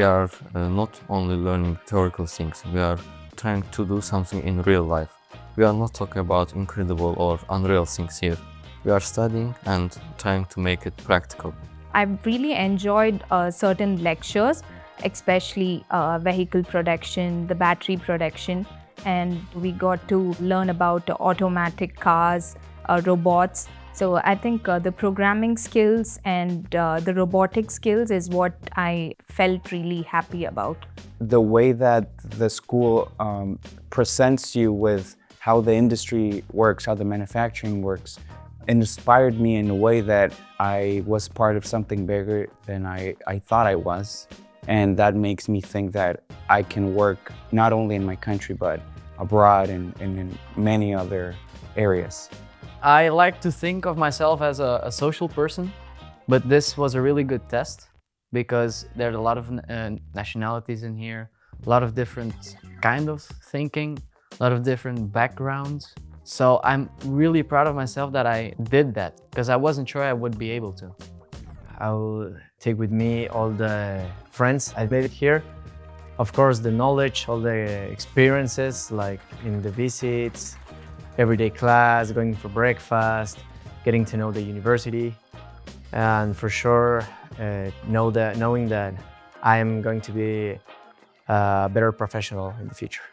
we are not only learning theoretical things, we are trying to do something in real life. We are not talking about incredible or unreal things here. We are studying and trying to make it practical. I've really enjoyed certain lectures, especially vehicle production, the battery production, and we got to learn about automatic cars, robots. So I think the programming skills and the robotic skills is what I felt really happy about. The way that the school presents you with how the industry works, how the manufacturing works, inspired me in a way that I was part of something bigger than I thought I was. And that makes me think that I can work not only in my country, but abroad and in many other areas. I like to think of myself as a social person, but this was a really good test because there's a lot of nationalities in here, a lot of different kind of thinking, a lot of different backgrounds. So I'm really proud of myself that I did that because I wasn't sure I would be able to. I'll take with me all the friends I made here. Of course, the knowledge, all the experiences, like in the visits, everyday class, going for breakfast, getting to know the university, and for sure, knowing that I am going to be a better professional in the future.